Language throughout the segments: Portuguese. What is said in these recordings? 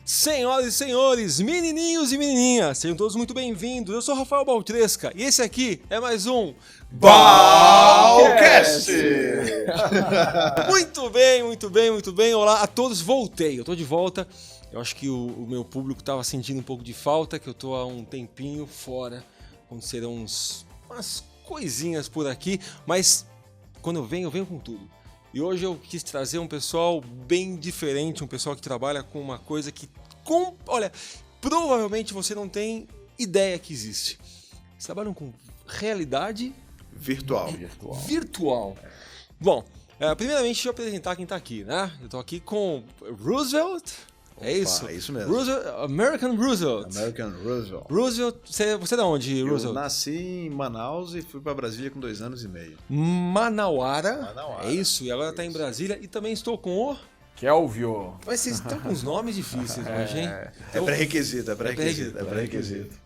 Senhoras e senhores, menininhos e menininhas, sejam todos muito bem-vindos. Eu sou Rafael Baltresca e esse aqui é mais um Balcast! Muito bem. Olá a todos, voltei, eu tô de volta. Eu acho que o meu público tava sentindo um pouco de falta, que eu tô há um tempinho fora. Acontecerão umas coisinhas por aqui, mas quando eu venho com tudo. E hoje eu quis trazer um pessoal bem diferente, um pessoal que trabalha com uma coisa que, olha, provavelmente você não tem ideia que existe. Eles trabalham com realidade virtual. Bom, primeiramente deixa eu apresentar quem tá aqui, né? Eu tô aqui com Roosevelt. É isso? É isso mesmo. American Roosevelt. Roosevelt, você é de onde, Roosevelt? Eu nasci em Manaus e fui para Brasília com 2 anos e meio. Manauara. É isso, e agora tá em Brasília. E também estou com o... Kelvio. Mas vocês estão com uns nomes difíceis hoje, hein? É pré-requisito.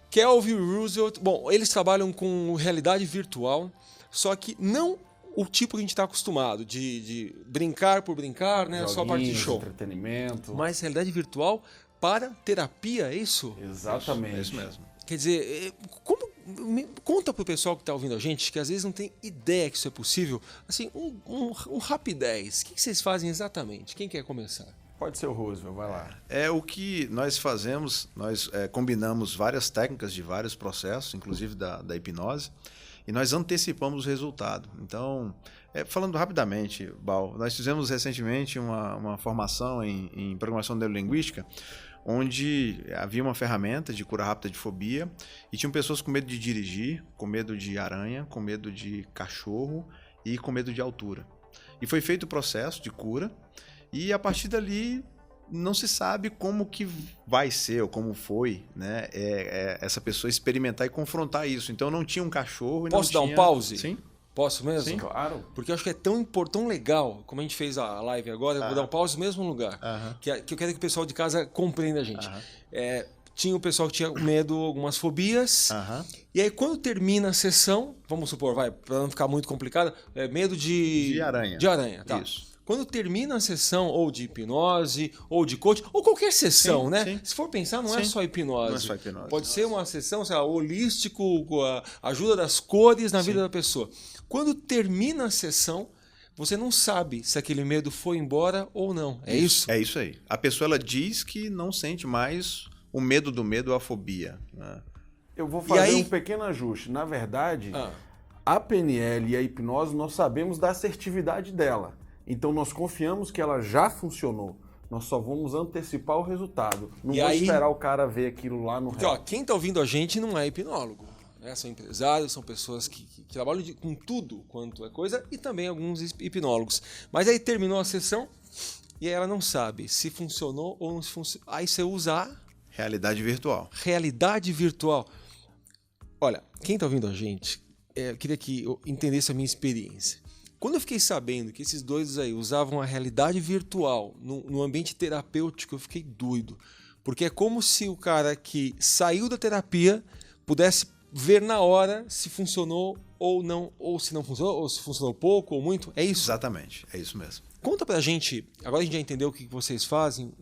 Kelvin Roosevelt. Bom, eles trabalham com realidade virtual, só que não o tipo que a gente está acostumado, de brincar por brincar, né? Só a parte de show. Entretenimento. Mas realidade virtual para terapia, é isso? Exatamente. É isso mesmo. Quer dizer, conta pro pessoal que está ouvindo a gente, que às vezes não tem ideia que isso é possível, assim, um rapidez. O que vocês fazem exatamente? Quem quer começar? Pode ser o Roosevelt, vai lá. O que nós fazemos, nós combinamos várias técnicas de vários processos, inclusive da hipnose, e nós antecipamos o resultado. Então, falando rapidamente, Bal, nós fizemos recentemente uma formação em programação neurolinguística, onde havia uma ferramenta de cura rápida de fobia e tinham pessoas com medo de dirigir, com medo de aranha, com medo de cachorro e com medo de altura. E foi feito o processo de cura e a partir dali não se sabe como que vai ser ou como foi, né? Essa pessoa experimentar e confrontar isso. Então não tinha um cachorro e Posso não dar tinha... um pause? Sim. Posso mesmo? Sim, claro. Porque eu acho que é tão legal, como a gente fez a live agora, eu vou dar um pause no mesmo lugar, que eu quero que o pessoal de casa compreenda a gente. Tinha o pessoal que tinha medo, algumas fobias, e aí quando termina a sessão, vamos supor, para não ficar muito complicado, medo de aranha. De aranha, tá. Isso. Quando termina a sessão, ou de hipnose, ou de coach, ou qualquer sessão, né? Sim. Se for pensar, não é só hipnose. Não é só hipnose. Pode ser uma sessão, sei lá, holístico, com a ajuda das cores na vida da pessoa. Quando termina a sessão, você não sabe se aquele medo foi embora ou não. É isso? É isso aí. A pessoa ela diz que não sente mais o medo do medo ou a fobia, né? Eu vou fazer um pequeno ajuste. Na verdade, a PNL e a hipnose, nós sabemos da assertividade dela. Então nós confiamos que ela já funcionou. Nós só vamos antecipar o resultado. Não vou esperar o cara ver aquilo lá no real. Quem está ouvindo a gente não é hipnólogo. São empresários, são pessoas que trabalham com tudo quanto é coisa e também alguns hipnólogos. Mas aí terminou a sessão e aí ela não sabe se funcionou ou não funcionou. Aí você usa a realidade virtual. Realidade virtual. Olha, quem está ouvindo a gente, eu queria que eu entendesse a minha experiência. Quando eu fiquei sabendo que esses dois aí usavam a realidade virtual no ambiente terapêutico, eu fiquei doido. Porque é como se o cara que saiu da terapia pudesse ver na hora se funcionou ou não, ou se não funcionou, ou se funcionou pouco ou muito. É isso? Exatamente, é isso mesmo. Conta pra gente, agora a gente já entendeu o que vocês fazem,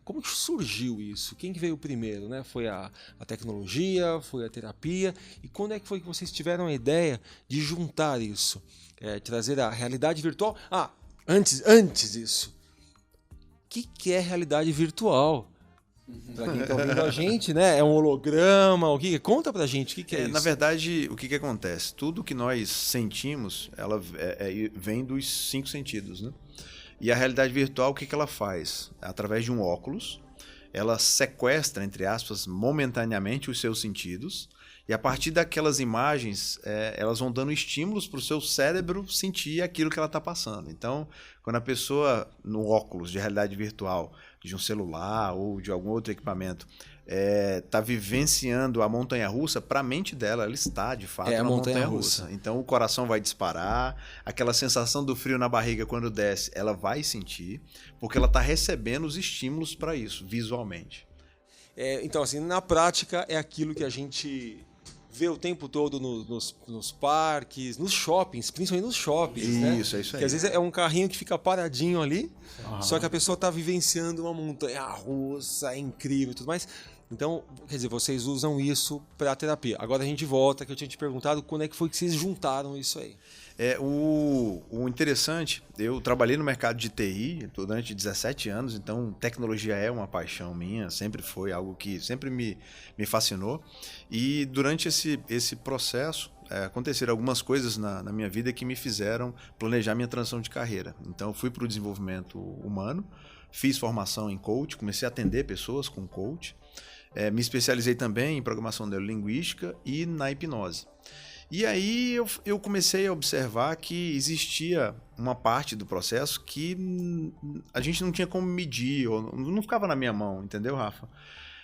como que surgiu isso? Quem que veio primeiro, né? Foi a tecnologia, foi a terapia, e quando é que foi que vocês tiveram a ideia de juntar isso? Trazer a realidade virtual? Antes disso, o que é realidade virtual? Pra quem tá ouvindo a gente, né? É um holograma? O que? Conta pra gente o que é isso. Na verdade, o que acontece? Tudo que nós sentimos, ela vem dos 5 sentidos, né? E a realidade virtual, o que ela faz? Através de um óculos, ela sequestra, entre aspas, momentaneamente os seus sentidos, e a partir daquelas imagens, elas vão dando estímulos para o seu cérebro sentir aquilo que ela está passando. Então, quando a pessoa, no óculos de realidade virtual, de um celular ou de algum outro equipamento, está vivenciando a montanha-russa, para a mente dela, ela está, de fato, na montanha-russa. Então, o coração vai disparar, aquela sensação do frio na barriga quando desce, ela vai sentir, porque ela está recebendo os estímulos para isso, visualmente. Então, assim, na prática, é aquilo que a gente vê o tempo todo nos parques, nos shoppings, principalmente nos shoppings, né? Isso, é isso aí. Que às vezes é um carrinho que fica paradinho ali, só que a pessoa tá vivenciando uma montanha-russa, é incrível e tudo mais. Então, quer dizer, vocês usam isso para terapia. Agora a gente volta, que eu tinha te perguntado quando é que foi que vocês juntaram isso aí. O interessante, eu trabalhei no mercado de TI durante 17 anos, então tecnologia é uma paixão minha, sempre foi algo que sempre me fascinou. E durante esse processo, aconteceram algumas coisas na minha vida que me fizeram planejar minha transição de carreira. Então eu fui para o desenvolvimento humano, fiz formação em coach, comecei a atender pessoas com coach, me especializei também em programação neurolinguística e na hipnose. E aí eu comecei a observar que existia uma parte do processo que a gente não tinha como medir, ou não ficava na minha mão, entendeu, Rafa?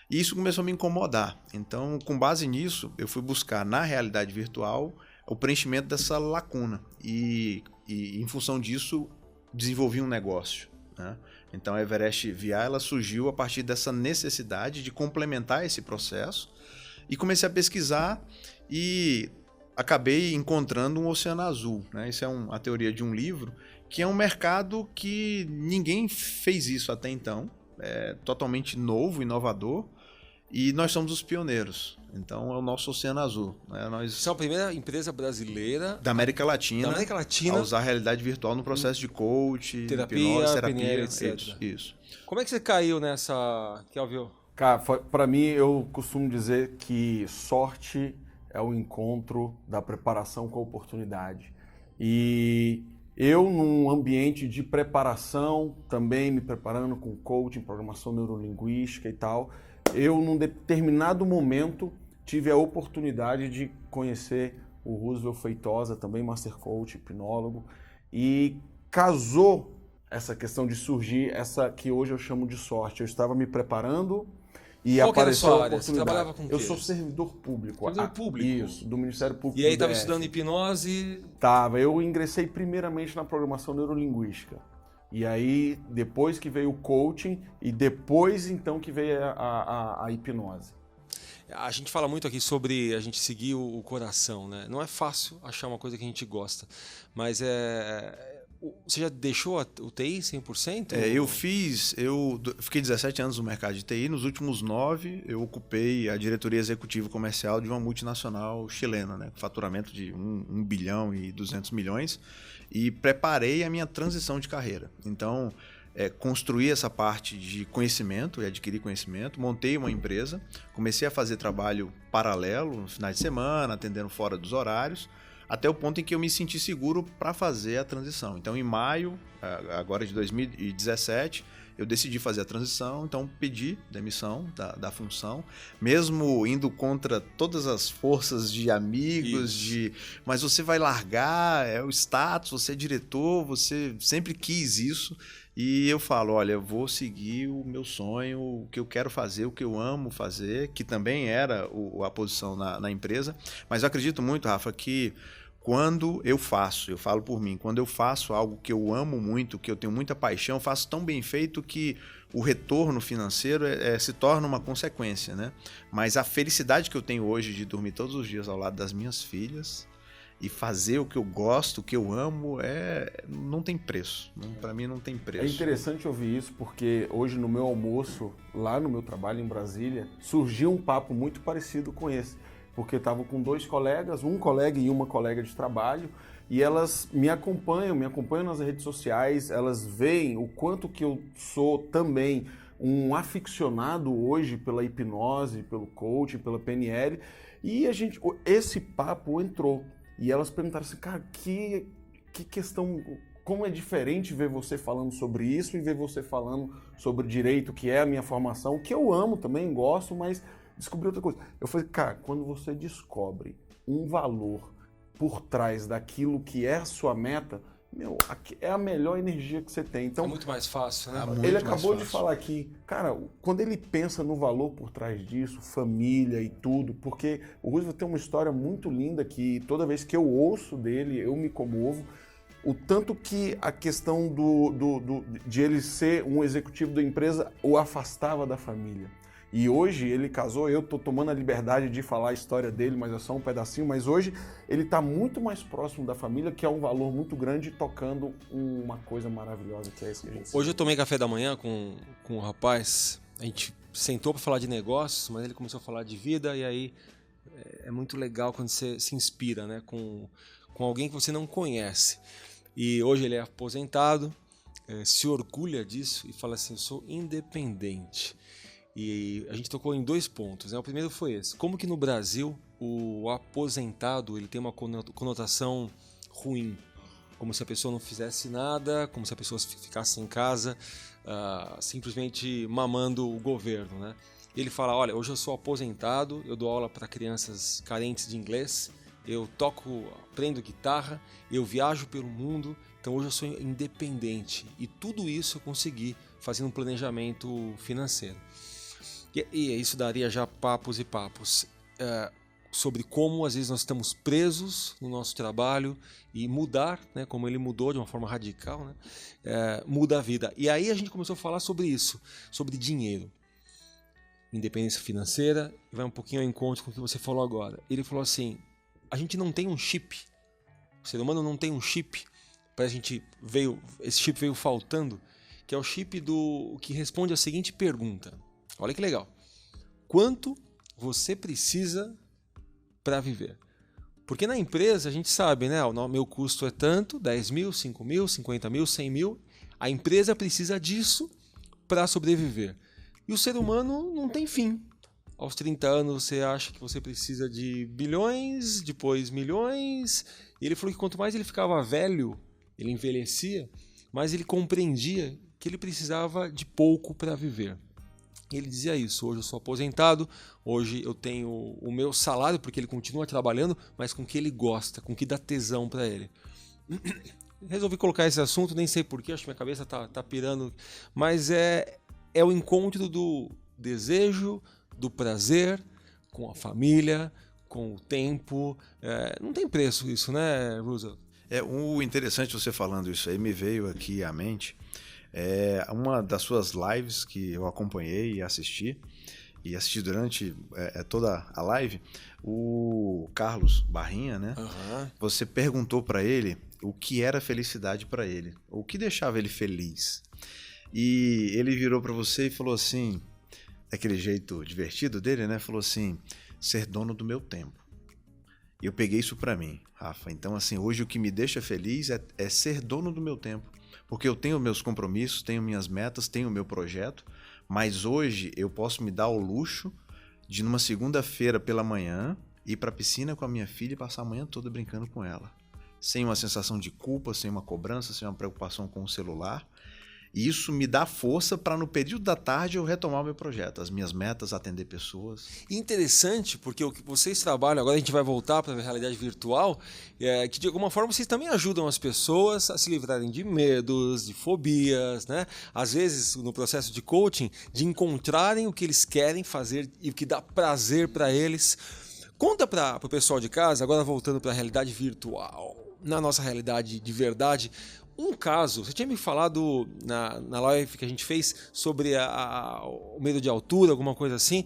E isso começou a me incomodar. Então, com base nisso, eu fui buscar na realidade virtual o preenchimento dessa lacuna. E em função disso, desenvolvi um negócio, né? Então, a Everest VR ela surgiu a partir dessa necessidade de complementar esse processo. E comecei a pesquisar e acabei encontrando um oceano azul, né? Isso é a teoria de um livro, que é um mercado que ninguém fez isso até então, é totalmente novo, inovador, e nós somos os pioneiros. Então é o nosso oceano azul, né? Nós somos a primeira empresa brasileira da América Latina a usar a realidade virtual no processo de coach, terapia, hipnose, PNL, etc. Isso. Como é que você caiu nessa, Kelvin? Cara, para mim, eu costumo dizer que sorte é o encontro da preparação com a oportunidade. E eu, num ambiente de preparação, também me preparando com coaching, programação neurolinguística e tal, eu, num determinado momento, tive a oportunidade de conhecer o Roosevelt Feitosa, também Master Coach, hipnólogo, e casou essa questão de surgir, essa que hoje eu chamo de sorte. Eu estava me preparando e qual apareceu a oportunidade. Você trabalhava com o quê? Eu sou servidor público. Servidor público? Isso, do Ministério Público. E aí estava estudando hipnose? Tava. Eu ingressei primeiramente na programação neurolinguística. E aí, depois que veio o coaching e depois, então, que veio a hipnose. A gente fala muito aqui sobre a gente seguir o coração, né? Não é fácil achar uma coisa que a gente gosta, mas você já deixou o TI 100%? Eu fiquei 17 anos no mercado de TI. Nos últimos 9, eu ocupei a diretoria executiva comercial de uma multinacional chilena, né, com faturamento de 1 bilhão e 200 milhões, e preparei a minha transição de carreira. Então, construí essa parte de conhecimento e adquirir conhecimento, montei uma empresa, comecei a fazer trabalho paralelo nos finais de semana, atendendo fora dos horários, até o ponto em que eu me senti seguro para fazer a transição. Então, em maio, agora de 2017, eu decidi fazer a transição, então pedi demissão da função, mesmo indo contra todas as forças de amigos, mas você vai largar, é o status, você é diretor, você sempre quis isso. E eu falo, olha, eu vou seguir o meu sonho, o que eu quero fazer, o que eu amo fazer, que também era a posição na empresa. Mas eu acredito muito, Rafa, que quando eu falo por mim, quando eu faço algo que eu amo muito, que eu tenho muita paixão, eu faço tão bem feito que o retorno financeiro se torna uma consequência, né? Mas a felicidade que eu tenho hoje de dormir todos os dias ao lado das minhas filhas e fazer o que eu gosto, o que eu amo, não tem preço. Para mim não tem preço. É interessante ouvir isso, porque hoje no meu almoço, lá no meu trabalho em Brasília, surgiu um papo muito parecido com esse. Porque eu estava com 2 colegas, um colega e uma colega de trabalho, e elas me acompanham nas redes sociais, elas veem o quanto que eu sou também um aficionado hoje pela hipnose, pelo coaching, pela PNL, e esse papo entrou. E elas perguntaram assim, cara, que questão, como é diferente ver você falando sobre isso e ver você falando sobre direito, que é a minha formação, que eu amo também, gosto, mas descobri outra coisa. Eu falei, cara, quando você descobre um valor por trás daquilo que é a sua meta, é a melhor energia que você tem. Então, é muito mais fácil, né? Ele acabou de falar aqui, cara, quando ele pensa no valor por trás disso, família e tudo, porque o Roosevelt tem uma história muito linda que toda vez que eu ouço dele, eu me comovo, o tanto que a questão de ele ser um executivo da empresa o afastava da família. E hoje ele casou, eu tô tomando a liberdade de falar a história dele, mas é só um pedacinho, mas hoje ele tá muito mais próximo da família, que é um valor muito grande, tocando uma coisa maravilhosa que é isso que a gente Hoje eu tomei café da manhã com um rapaz, a gente sentou para falar de negócios, mas ele começou a falar de vida, e aí é muito legal quando você se inspira, né, com alguém que você não conhece. E hoje ele é aposentado, se orgulha disso e fala assim, eu sou independente. E a gente tocou em 2 pontos, né? O primeiro foi esse. Como que no Brasil o aposentado ele tem uma conotação ruim? Como se a pessoa não fizesse nada, como se a pessoa ficasse em casa simplesmente mamando o governo, né? Ele fala, olha, hoje eu sou aposentado, eu dou aula para crianças carentes de inglês, eu aprendo guitarra, eu viajo pelo mundo, então hoje eu sou independente. E tudo isso eu consegui fazendo um planejamento financeiro. E isso daria já papos e papos sobre como às vezes nós estamos presos no nosso trabalho e mudar, né, como ele mudou de uma forma radical, né, muda a vida. E aí a gente começou a falar sobre isso, sobre dinheiro, independência financeira, e vai um pouquinho ao encontro com o que você falou agora. Ele falou assim, a gente não tem um chip, o ser humano não tem um chip, esse chip veio faltando, que é o chip que responde a seguinte pergunta. Olha que legal. Quanto você precisa para viver? Porque na empresa a gente sabe, né? O meu custo é tanto, 10 mil, 5 mil, 50 mil, 100 mil. A empresa precisa disso para sobreviver. E o ser humano não tem fim. Aos 30 anos você acha que você precisa de bilhões, depois milhões. E ele falou que quanto mais ele ficava velho, ele envelhecia, mais ele compreendia que ele precisava de pouco para viver. Ele dizia isso, hoje eu sou aposentado, hoje eu tenho o meu salário, porque ele continua trabalhando, mas com o que ele gosta, com o que dá tesão para ele. Resolvi colocar esse assunto, nem sei porquê, acho que minha cabeça tá pirando, mas é o encontro do desejo, do prazer, com a família, com o tempo. Não tem preço isso, né, Roosevelt? O interessante você falando isso aí, me veio aqui à mente, uma das suas lives que eu acompanhei e assisti durante toda a live, o Carlos Barrinha, né? Uhum. Você perguntou para ele o que era felicidade para ele, o que deixava ele feliz. E ele virou para você e falou assim, daquele jeito divertido dele, né? Falou assim, ser dono do meu tempo. E eu peguei isso para mim, Rafa. Então, assim, hoje o que me deixa feliz é ser dono do meu tempo. Porque eu tenho meus compromissos, tenho minhas metas, tenho o meu projeto, mas hoje eu posso me dar o luxo de, numa segunda-feira pela manhã, ir para a piscina com a minha filha e passar a manhã toda brincando com ela. Sem uma sensação de culpa, sem uma cobrança, sem uma preocupação com o celular. E isso me dá força para no período da tarde eu retomar o meu projeto, as minhas metas, atender pessoas. Interessante, porque o que vocês trabalham, agora a gente vai voltar para a realidade virtual, que de alguma forma vocês também ajudam as pessoas a se livrarem de medos, de fobias, né? Às vezes no processo de coaching, de encontrarem o que eles querem fazer e o que dá prazer para eles. Conta para o pessoal de casa, agora voltando para a realidade virtual, na nossa realidade de verdade, um caso, você tinha me falado na live que a gente fez sobre o medo de altura, alguma coisa assim.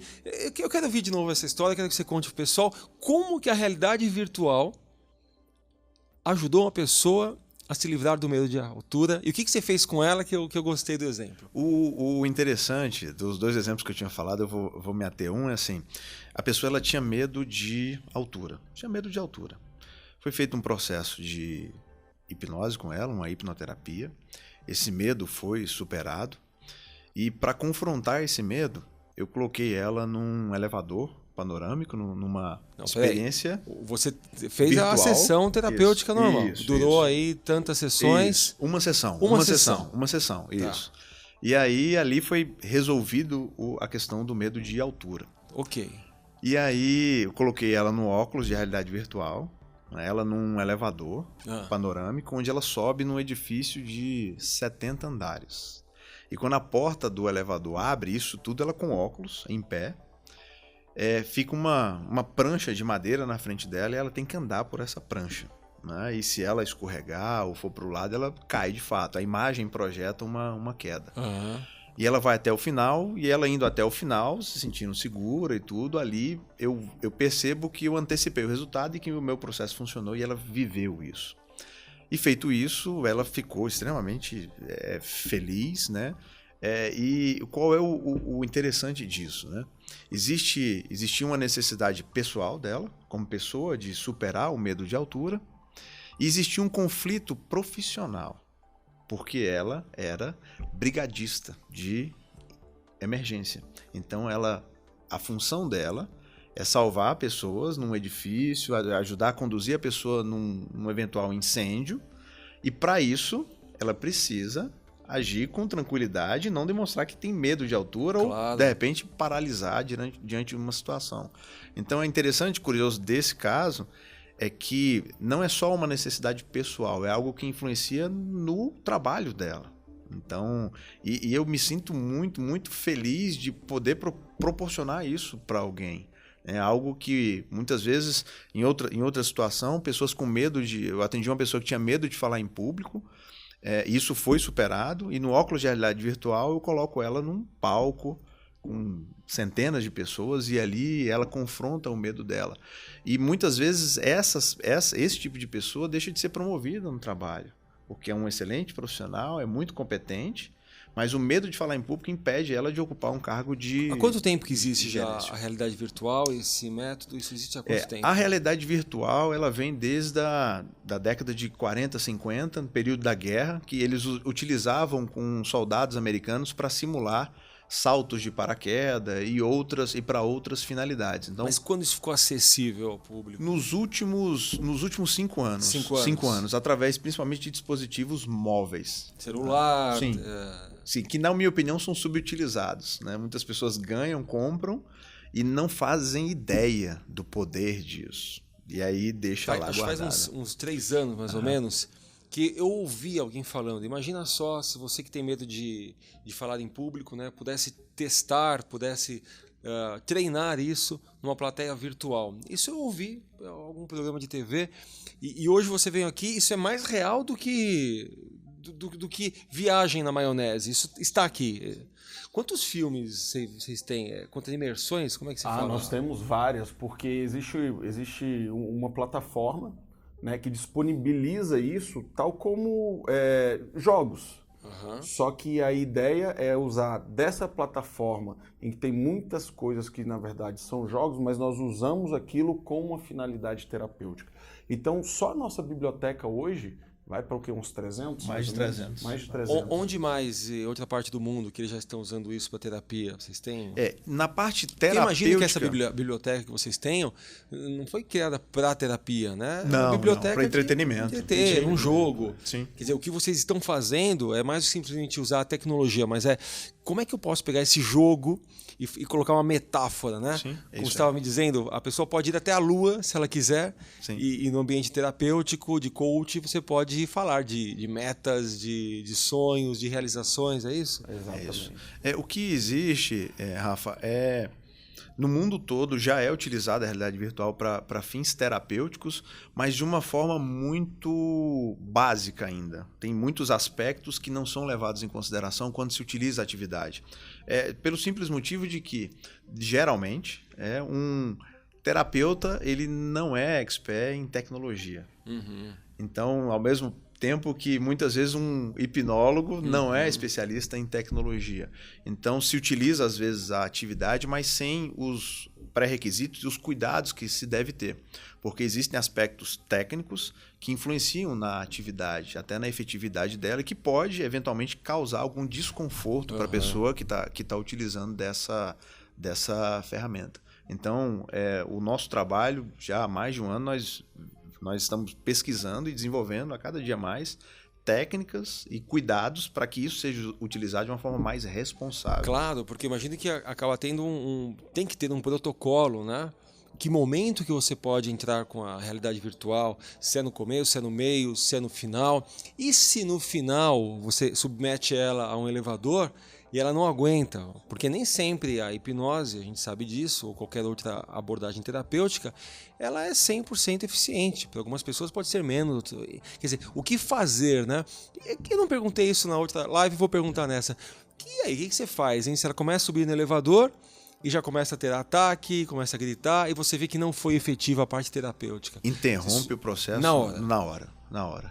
Eu quero ouvir de novo essa história, quero que você conte pro pessoal como que a realidade virtual ajudou uma pessoa a se livrar do medo de altura e o que você fez com ela que eu gostei do exemplo. O interessante dos 2 exemplos que eu tinha falado, eu vou me ater. Um é assim, a pessoa ela tinha medo de altura. Foi feito um processo de hipnose com ela, uma hipnoterapia. Esse medo foi superado e para confrontar esse medo, eu coloquei ela num elevador panorâmico, numa experiência. Você fez virtual, a sessão terapêutica normal. Durou aí tantas sessões. Isso. Uma sessão. Isso. Tá. E aí ali foi resolvido a questão do medo de altura. Ok. E aí eu coloquei ela no óculos de realidade virtual, ela num elevador panorâmico, onde ela sobe num edifício de 70 andares. E quando a porta do elevador abre, isso tudo ela com óculos, em pé, fica uma prancha de madeira na frente dela e ela tem que andar por essa prancha. Né? E se ela escorregar ou for para o lado, ela cai de fato. A imagem projeta uma queda. Uhum. E ela vai até o final, e ela indo até o final, se sentindo segura e tudo, ali eu percebo que eu antecipei o resultado e que o meu processo funcionou e ela viveu isso. E feito isso, ela ficou extremamente feliz, né? E qual é o interessante disso, né? Existia uma necessidade pessoal dela, como pessoa, de superar o medo de altura, e existia um conflito profissional, porque ela era brigadista de emergência. Então, a função dela é salvar pessoas num edifício, ajudar a conduzir a pessoa num eventual incêndio, e para isso ela precisa agir com tranquilidade e não demonstrar que tem medo de altura, claro, ou de repente paralisar diante de uma situação. Então é interessante, curioso desse caso, é que não é só uma necessidade pessoal, é algo que influencia no trabalho dela. Então, e eu me sinto muito, muito feliz de poder proporcionar isso para alguém. É algo que muitas vezes, em outra situação, pessoas com medo eu atendi uma pessoa que tinha medo de falar em público, isso foi superado, e no óculos de realidade virtual eu coloco ela num palco com centenas de pessoas e ali ela confronta o medo dela. E muitas vezes esse tipo de pessoa deixa de ser promovida no trabalho, porque é um excelente profissional, é muito competente, mas o medo de falar em público impede ela de ocupar um cargo de... Há quanto tempo que existe já a realidade virtual, esse método? Isso existe há quanto tempo? A realidade virtual ela vem desde da década de 40, 50, no período da guerra, que eles utilizavam com soldados americanos para simular saltos de paraquedas e para outras finalidades. Então, mas quando isso ficou acessível ao público? Nos últimos 5 anos. 5 anos, através principalmente de dispositivos móveis. Celular. Sim. Sim, que na minha opinião são subutilizados, né? Muitas pessoas ganham, compram e não fazem ideia do poder disso. E aí deixa lá guardado. Faz uns 3 anos, mais ou menos, que eu ouvi alguém falando, imagina só se você que tem medo de falar em público, né, pudesse testar, pudesse treinar isso numa plateia virtual. Isso eu ouvi em algum programa de TV e hoje você veio aqui, isso é mais real do que viagem na maionese. Isso está aqui. Quantos filmes vocês têm? Quantas imersões? Como é que você fala? Nós temos várias, porque existe uma plataforma, né, que disponibiliza isso tal como jogos. Só que a ideia é usar dessa plataforma em que tem muitas coisas que na verdade são jogos, mas nós usamos aquilo com uma finalidade terapêutica. Então só a nossa biblioteca hoje vai para o quê? Uns 300? Mais de 300. Mais de 300. Onde mais, em outra parte do mundo, que eles já estão usando isso para terapia? Vocês têm? Na parte terapêutica... Imagina que essa biblioteca que vocês tenham não foi criada para terapia, né? Não, biblioteca para entretenimento. Um jogo. Sim. Quer dizer, o que vocês estão fazendo é mais simplesmente usar a tecnologia, mas como é que eu posso pegar esse jogo e colocar uma metáfora, né? Sim, como você estava me dizendo, a pessoa pode ir até a Lua, se ela quiser, e no ambiente terapêutico, de coach, você pode falar de metas, de sonhos, de realizações, é isso? Exatamente. É isso. O que existe, Rafa, no mundo todo já é utilizada a realidade virtual para fins terapêuticos, mas de uma forma muito básica ainda. Tem muitos aspectos que não são levados em consideração quando se utiliza a atividade. Pelo simples motivo de que, geralmente, um terapeuta ele não é expert em tecnologia. Então, ao mesmo tempo que muitas vezes um hipnólogo não é especialista em tecnologia. Então se utiliza às vezes a atividade, mas sem os pré-requisitos e os cuidados que se deve ter. Porque existem aspectos técnicos que influenciam na atividade, até na efetividade dela, e que pode eventualmente causar algum desconforto para a pessoa que tá utilizando dessa ferramenta. Então, o nosso trabalho, já há mais de um ano, nós estamos pesquisando e desenvolvendo a cada dia mais técnicas e cuidados para que isso seja utilizado de uma forma mais responsável. Claro, porque imagina que acaba tendo tem que ter um protocolo, né? Que momento que você pode entrar com a realidade virtual, se é no começo, se é no meio, se é no final. E se no final você submete ela a um elevador e ela não aguenta, porque nem sempre a hipnose, a gente sabe disso, ou qualquer outra abordagem terapêutica, ela é 100% eficiente. Para algumas pessoas pode ser menos. Quer dizer, o que fazer, né? Eu não perguntei isso na outra live, vou perguntar nessa. E aí, o que você faz, hein? Se ela começa a subir no elevador e já começa a ter ataque, começa a gritar, e você vê que não foi efetiva a parte terapêutica. Interrompe o processo na hora.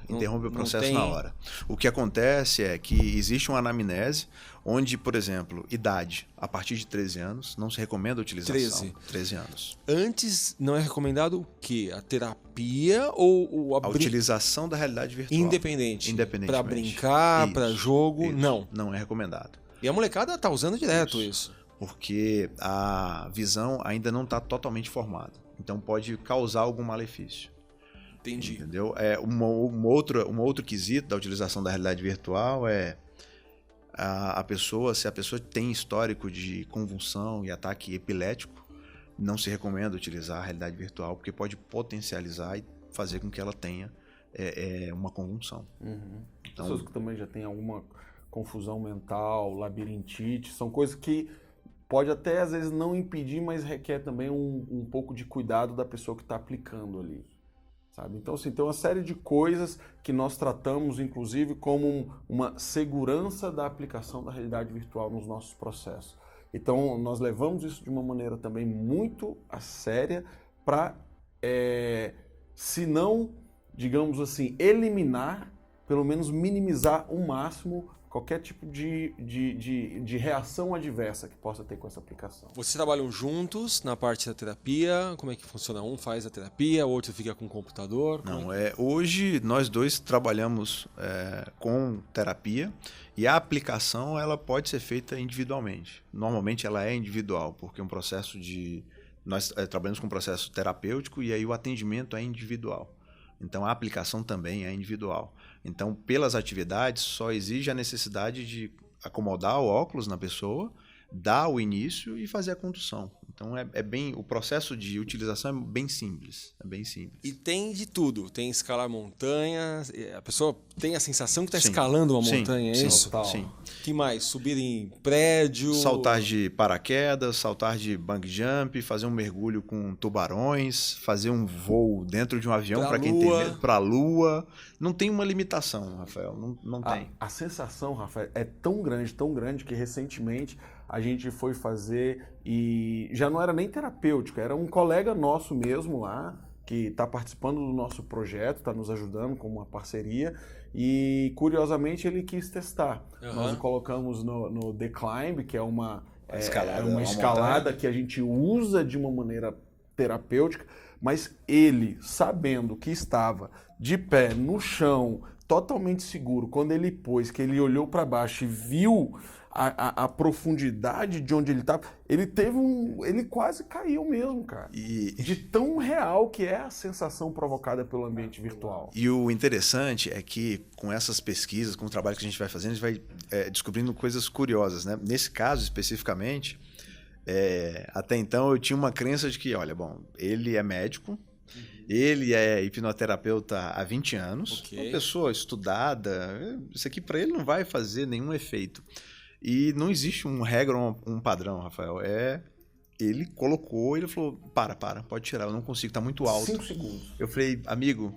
Interrompe o processo na hora. O que acontece é que existe uma anamnese onde, por exemplo, idade, a partir de 13 anos, não se recomenda a utilização. 13 anos. Antes, não é recomendado o quê? A terapia ou a utilização da realidade virtual? Independentemente. Para brincar, para jogo, isso. Não. Não é recomendado. E a molecada tá usando direto isso. Porque a visão ainda não está totalmente formada. Então pode causar algum malefício. Entendi. Entendeu? Um outro quesito da utilização da realidade virtual é se a pessoa tem histórico de convulsão e ataque epilético, não se recomenda utilizar a realidade virtual, porque pode potencializar e fazer com que ela tenha uma convulsão. Uhum. Então, pessoas que também já têm alguma confusão mental, labirintite, são coisas que pode até às vezes não impedir, mas requer também um pouco de cuidado da pessoa que está aplicando ali. Sabe? Então, assim, tem uma série de coisas que nós tratamos, inclusive, como uma segurança da aplicação da realidade virtual nos nossos processos. Então, nós levamos isso de uma maneira também muito a séria para, se não, digamos assim, eliminar, pelo menos minimizar o máximo qualquer tipo de reação adversa que possa ter com essa aplicação. Vocês trabalham juntos na parte da terapia? Como é que funciona? Um faz a terapia, o outro fica com o computador? Não, hoje nós dois trabalhamos com terapia e a aplicação ela pode ser feita individualmente. Normalmente ela é individual, porque um processo nós trabalhamos com um processo terapêutico e aí o atendimento é individual. Então, a aplicação também é individual. Então, pelas atividades, só exige a necessidade de acomodar o óculos na pessoa, dar o início e fazer a condução. Então, o processo de utilização é bem simples. E tem de tudo. Tem escalar montanhas. A pessoa tem a sensação que está escalando uma montanha, é isso? Sim. Que mais? Subir em prédio? Saltar de paraquedas, saltar de bungee jump, fazer um mergulho com tubarões, fazer um voo dentro de um avião para quem tem medo, para a Lua. Não tem uma limitação, Rafael. Não tem. A sensação, Rafael, é tão grande que recentemente a gente foi fazer e já não era nem terapêutico, era um colega nosso mesmo lá, que está participando do nosso projeto, está nos ajudando com uma parceria e, curiosamente, ele quis testar. Uhum. Nós o colocamos no The Climb, que é uma escalada que a gente usa de uma maneira terapêutica, mas ele, sabendo que estava de pé no chão, totalmente seguro, quando ele pôs, que ele olhou para baixo e viu a profundidade de onde ele estava, ele quase caiu mesmo, cara. De tão real que é a sensação provocada pelo ambiente virtual. E o interessante é que com essas pesquisas, com o trabalho que a gente vai fazendo, a gente vai descobrindo coisas curiosas, né? Nesse caso especificamente, até então eu tinha uma crença de que, olha, bom, ele é médico, ele é hipnoterapeuta há 20 anos, uma pessoa estudada, isso aqui para ele não vai fazer nenhum efeito. E não existe uma regra, um padrão, Rafael. Ele colocou, ele falou, pode tirar, eu não consigo, tá muito alto. 5 segundos. Eu falei, amigo,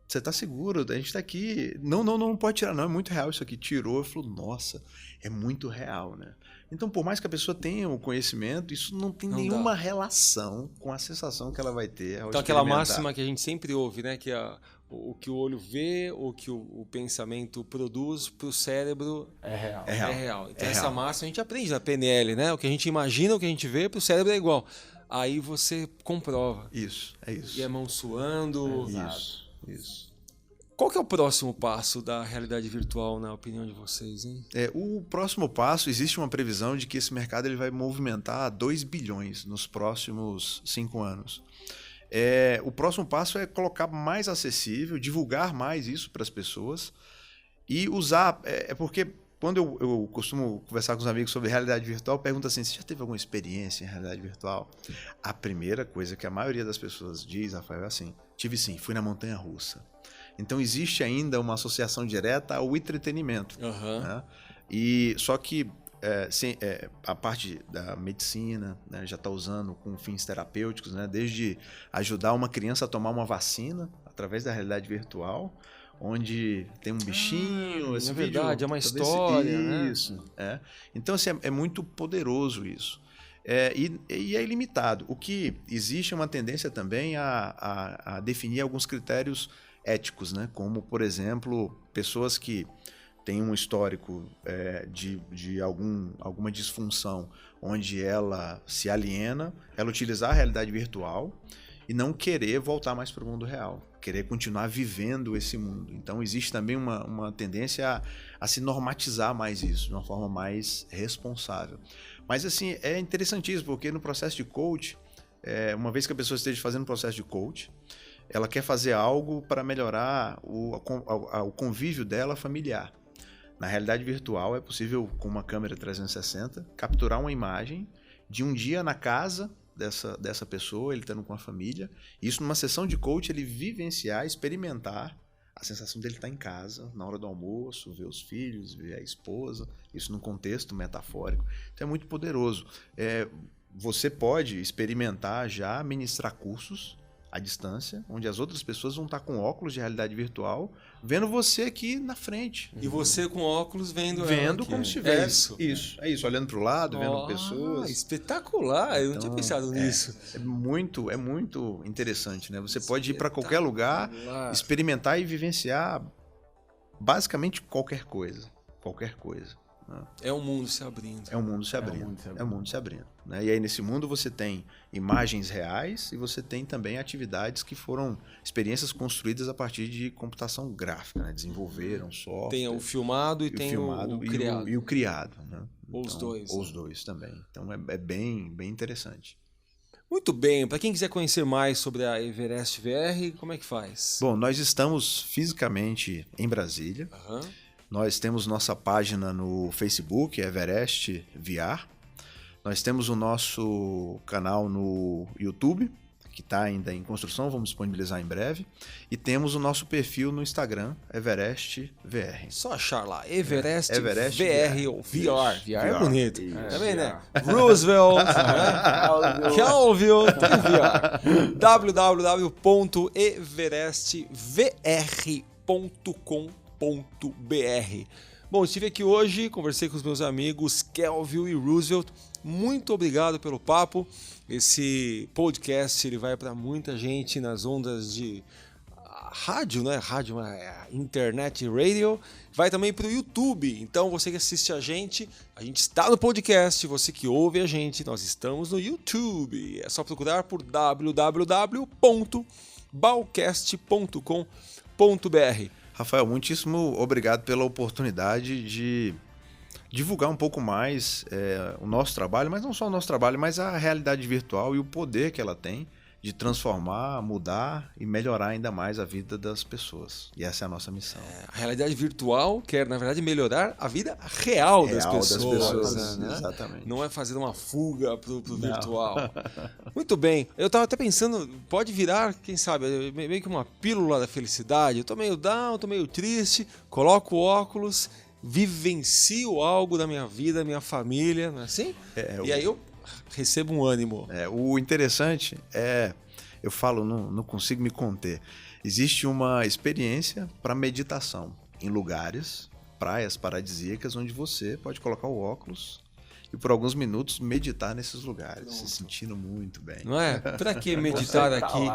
você tá seguro? A gente tá aqui. Não pode tirar, não, é muito real isso aqui. Tirou, eu falei, nossa, é muito real, né? Então, por mais que a pessoa tenha o conhecimento, isso não tem nenhuma relação com a sensação que ela vai ter ao Então, aquela máxima que a gente sempre ouve, né? Que o que o olho vê, o que o pensamento produz para o cérebro é real. É real. Então, essa máxima a gente aprende na PNL, né? O que a gente imagina, o que a gente vê, para o cérebro é igual. Aí você comprova. Isso, é isso. E a mão suando. Isso. Qual que é o próximo passo da realidade virtual, na opinião de vocês, hein? O próximo passo, existe uma previsão de que esse mercado ele vai movimentar 2 bilhões nos próximos 5 anos. O próximo passo é colocar mais acessível, divulgar mais isso para as pessoas e usar... porque quando eu costumo conversar com os amigos sobre realidade virtual, pergunto assim, você já teve alguma experiência em realidade virtual? A primeira coisa que a maioria das pessoas diz, Rafael, é assim, tive sim, fui na montanha-russa. Então existe ainda uma associação direta ao entretenimento. Uhum. Né? E só que a parte da medicina, né, já está usando com fins terapêuticos, né, desde ajudar uma criança a tomar uma vacina através da realidade virtual, onde tem um bichinho. É verdade, é uma história, né? Isso. Então, assim, é muito poderoso isso. E é ilimitado. O que existe é uma tendência também a definir alguns critérios éticos, né? Como, por exemplo, pessoas que têm um histórico de alguma disfunção, onde ela se aliena, ela utilizar a realidade virtual e não querer voltar mais para o mundo real, querer continuar vivendo esse mundo. Então existe também uma tendência a se normatizar mais isso, de uma forma mais responsável. Mas assim, é interessantíssimo, porque no processo de coach, uma vez que a pessoa esteja fazendo um processo de coach, ela quer fazer algo para melhorar o convívio dela familiar. Na realidade virtual é possível, com uma câmera 360, capturar uma imagem de um dia na casa dessa pessoa, ele estando com a família. Isso numa sessão de coach, ele vivenciar, experimentar a sensação dele estar em casa, na hora do almoço, ver os filhos, ver a esposa, isso num contexto metafórico. Então é muito poderoso. Você pode experimentar já, ministrar cursos à distância, onde as outras pessoas vão estar com óculos de realidade virtual, vendo você aqui na frente. E você com óculos vendo como se estivesse. É isso, olhando para o lado, vendo pessoas. Espetacular, eu não tinha pensado nisso. É muito interessante, né? Você pode ir para qualquer lugar, experimentar e vivenciar basicamente qualquer coisa. Né? É um mundo se abrindo. É um mundo se abrindo. Né? E aí nesse mundo você tem imagens reais e você tem também atividades que foram experiências construídas a partir de computação gráfica, né? Desenvolveram software. Tem o filmado e tem o criado. E o criado, né? Ou os dois. Ou os dois também. Então é bem interessante. Muito bem. Para quem quiser conhecer mais sobre a Everest VR, como é que faz? Bom, nós estamos fisicamente em Brasília. Nós temos nossa página no Facebook, Everest VR. Nós temos o nosso canal no YouTube, que está ainda em construção, vamos disponibilizar em breve. E temos o nosso perfil no Instagram, Everest VR. Só achar lá, Everest Everest VR ou VR. VR é bonito. Também, né? Roosevelt, Calville, tem VR. www.everestvr.com.br. Bom, estive aqui hoje, conversei com os meus amigos Calville e Roosevelt. Muito obrigado pelo papo. Esse podcast ele vai para muita gente nas ondas de rádio, né? Rádio, internet e radio. Vai também para o YouTube. Então você que assiste a gente está no podcast. Você que ouve a gente, nós estamos no YouTube. É só procurar por www.balcast.com.br. Rafael, muitíssimo obrigado pela oportunidade de divulgar um pouco mais o nosso trabalho, mas não só o nosso trabalho, mas a realidade virtual e o poder que ela tem de transformar, mudar e melhorar ainda mais a vida das pessoas. E essa é a nossa missão. A realidade virtual quer, na verdade, melhorar a vida real das pessoas. Né? Exatamente. Não é fazer uma fuga pro virtual. Muito bem. Eu estava até pensando, pode virar, quem sabe, meio que uma pílula da felicidade. Eu tô meio down, tô meio triste, coloco o óculos, vivencio algo da minha vida, da minha família, não é assim? E aí eu recebo um ânimo. O interessante eu falo, não consigo me conter. Existe uma experiência para meditação em lugares, praias paradisíacas, onde você pode colocar o óculos e por alguns minutos meditar nesses lugares, se sentindo muito bem. Não é? Para que meditar aqui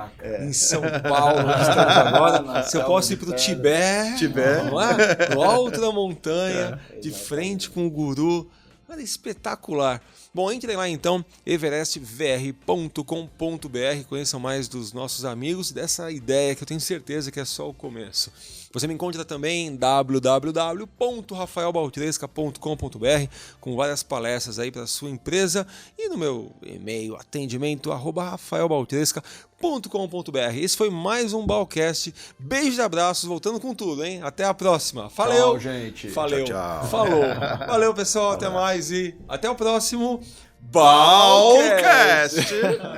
em São Paulo, onde estamos agora, se eu posso ir para o Tibete, não é? Outra montanha, de frente com o guru. Olha, espetacular. Bom, entrem lá então, everestvr.com.br, conheçam mais dos nossos amigos e dessa ideia que eu tenho certeza que é só o começo. Você me encontra também em www.rafaelbaltresca.com.br com várias palestras aí para sua empresa e no meu e-mail atendimento@rafaelbaltresca.com.br. Esse foi mais um Balcast. Beijos e abraços, voltando com tudo, hein? Até a próxima. Valeu. Tchau, gente. Valeu. Tchau. Falou. Valeu, pessoal. Até mais e até o próximo Balcast.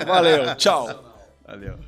Valeu. Tchau. Valeu.